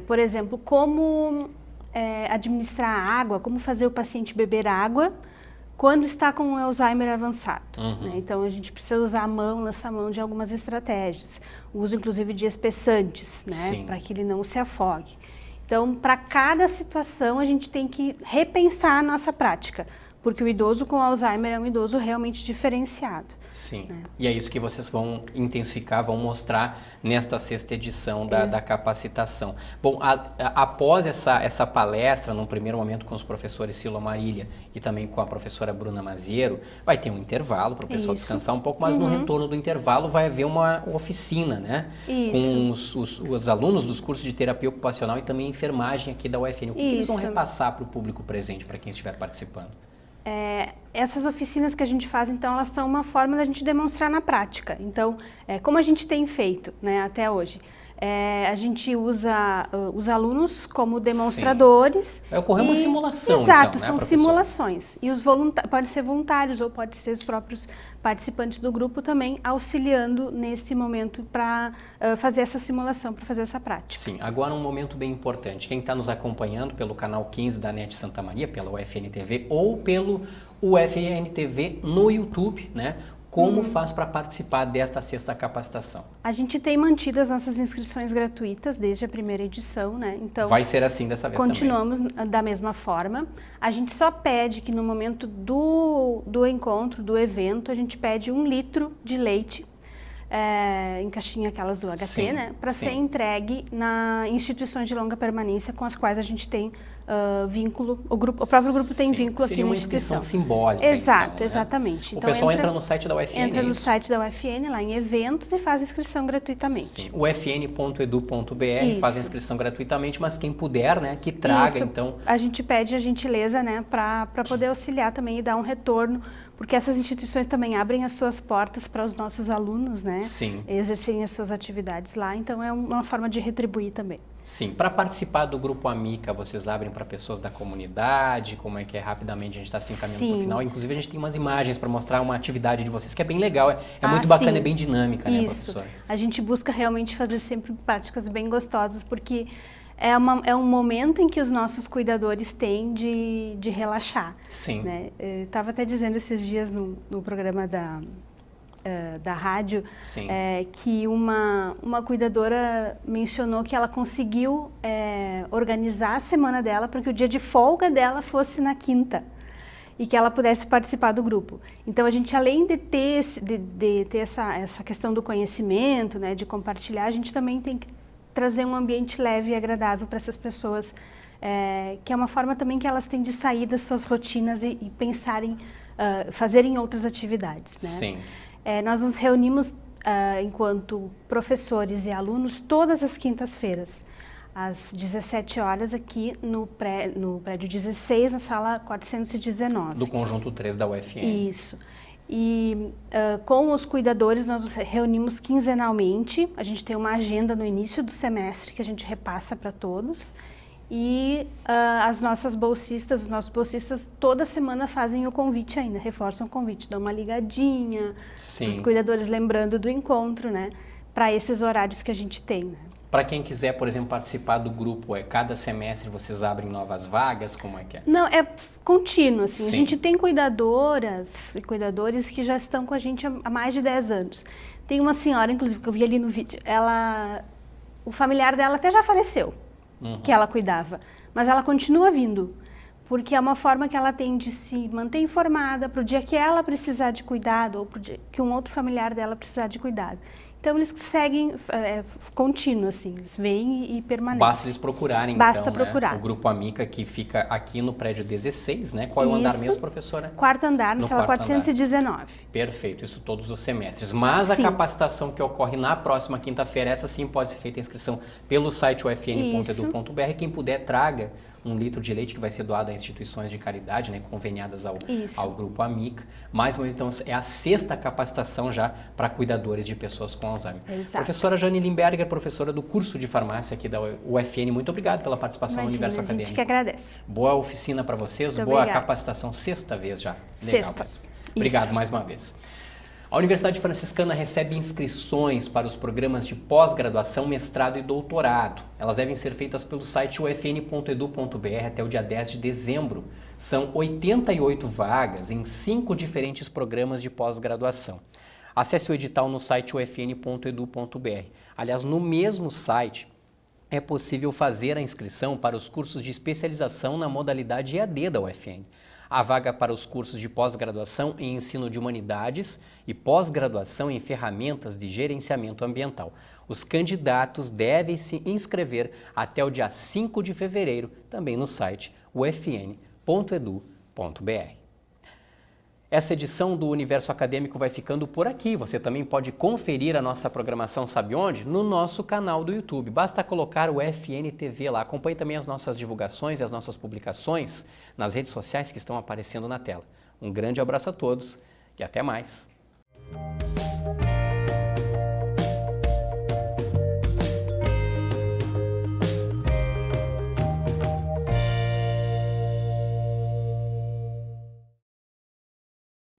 Por exemplo, como administrar a água, como fazer o paciente beber água quando está com o Alzheimer avançado. Né? Então a gente precisa usar lança-mão de algumas estratégias. O uso inclusive de espessantes, né? Para que ele não se afogue. Então, para cada situação a gente tem que repensar a nossa prática, porque o idoso com Alzheimer é um idoso realmente diferenciado. Sim, e é isso que vocês vão intensificar, vão mostrar nesta 6ª edição da capacitação. Bom, após essa palestra, num primeiro momento com os professores Silomar Ilha e também com a professora Bruna Maziero, vai ter um intervalo para o pessoal descansar um pouco, mas no retorno do intervalo vai haver uma oficina, né? Com os alunos dos cursos de terapia ocupacional e também enfermagem aqui da UFN. O que eles vão repassar para o público presente, para quem estiver participando? Essas oficinas que a gente faz, então, elas são uma forma da gente demonstrar na prática. Então, como a gente tem feito, né, até hoje, a gente usa os alunos como demonstradores. Vai ocorrer uma simulação, exato, então, né, são simulações. E os pode ser voluntários ou pode ser os próprios participantes do grupo também auxiliando nesse momento para fazer essa simulação, para fazer essa prática. Sim, agora um momento bem importante. Quem está nos acompanhando pelo canal 15 da NET Santa Maria, pela UFN TV ou pelo UFN TV no YouTube, né? Como faz para participar desta 6ª capacitação? A gente tem mantido as nossas inscrições gratuitas desde a primeira edição, né? Então, vai ser assim dessa vez continuamos também. Da mesma forma. A gente só pede que no momento do encontro, do evento, a gente pede 1 litro de leite, em caixinha aquelas UHT, né? Para ser entregue na instituições de longa permanência com as quais a gente tem vínculo, o próprio grupo tem vínculo aqui na instituição. Seria uma inscrição simbólica. Exato, então, né? exatamente. O pessoal entra no site da UFN. Entra no site da UFN, lá em eventos, e faz inscrição gratuitamente. ufn.edu.br, faz a inscrição gratuitamente, mas quem puder, né, que traga, então. A gente pede a gentileza, né, para poder auxiliar também e dar um retorno, porque essas instituições também abrem as suas portas para os nossos alunos, né? Sim. Exercerem as suas atividades lá, então é uma forma de retribuir também. Sim, para participar do Grupo Amica, vocês abrem para pessoas da comunidade, como é que é rapidamente, a gente está se encaminhando para o final, inclusive a gente tem umas imagens para mostrar uma atividade de vocês, que é bem legal, é muito bacana, é bem dinâmica, né, professora? A gente busca realmente fazer sempre práticas bem gostosas, porque é um momento em que os nossos cuidadores têm de relaxar. Sim. Né? Eu estava até dizendo esses dias no programa da rádio, que uma cuidadora mencionou que ela conseguiu organizar a semana dela para que o dia de folga dela fosse na quinta e que ela pudesse participar do grupo. Então a gente, além de ter essa questão do conhecimento, né, de compartilhar, a gente também tem que trazer um ambiente leve e agradável para essas pessoas, que é uma forma também que elas têm de sair das suas rotinas e pensarem, fazerem outras atividades, né? Sim. Nós nos reunimos enquanto professores e alunos todas as quintas-feiras, às 17 horas aqui no prédio 16, na sala 419. Do conjunto 3 da UFN. Isso. E com os cuidadores nós nos reunimos quinzenalmente, a gente tem uma agenda no início do semestre que a gente repassa para todos. E as nossas bolsistas, os nossos bolsistas, toda semana fazem o convite ainda, reforçam o convite, dão uma ligadinha, os cuidadores lembrando do encontro, né, para esses horários que a gente tem, né? Para quem quiser, por exemplo, participar do grupo, cada semestre vocês abrem novas vagas? Como é que é? Não, é contínuo, assim. Sim. A gente tem cuidadoras e cuidadores que já estão com a gente há mais de 10 anos. Tem uma senhora, inclusive, que eu vi ali no vídeo, o familiar dela até já faleceu, que ela cuidava, mas ela continua vindo, porque é uma forma que ela tem de se manter informada para o dia que ela precisar de cuidado ou para o dia que um outro familiar dela precisar de cuidado. Então, eles seguem contínuo, assim, eles vêm e permanecem. Basta eles procurarem, Basta então, procurar. Né? O Grupo Amica, que fica aqui no prédio 16, né? Qual é o andar mesmo, professora? Quarto andar, na sala 419. Perfeito, isso todos os semestres. Mas Sim. a capacitação que ocorre na próxima quinta-feira, essa sim pode ser feita a inscrição pelo site ufn.edu.br. Quem puder, traga 1 litro de leite que vai ser doado a instituições de caridade, né, conveniadas ao Grupo Amica. Mais uma vez, então, é a 6ª capacitação já para cuidadores de pessoas com Alzheimer. Exato. Professora Jane Limberger, professora do curso de farmácia aqui da UFN, muito obrigado pela participação no Universo Acadêmico. A gente que agradece. Boa oficina para vocês, muito boa obrigada. capacitação, 6ª vez já. Legal. 6ª. Obrigado mais uma vez. A Universidade Franciscana recebe inscrições para os programas de pós-graduação, mestrado e doutorado. Elas devem ser feitas pelo site ufn.edu.br até o dia 10 de dezembro. São 88 vagas em 5 diferentes programas de pós-graduação. Acesse o edital no site ufn.edu.br. Aliás, no mesmo site é possível fazer a inscrição para os cursos de especialização na modalidade EAD da UFN. Há vaga para os cursos de pós-graduação em ensino de humanidades e pós-graduação em ferramentas de gerenciamento ambiental. Os candidatos devem se inscrever até o dia 5 de fevereiro, também no site ufn.edu.br. Essa edição do Universo Acadêmico vai ficando por aqui. Você também pode conferir a nossa programação, sabe onde? No nosso canal do YouTube. Basta colocar o FN TV lá. Acompanhe também as nossas divulgações e as nossas publicações nas redes sociais que estão aparecendo na tela. Um grande abraço a todos e até mais.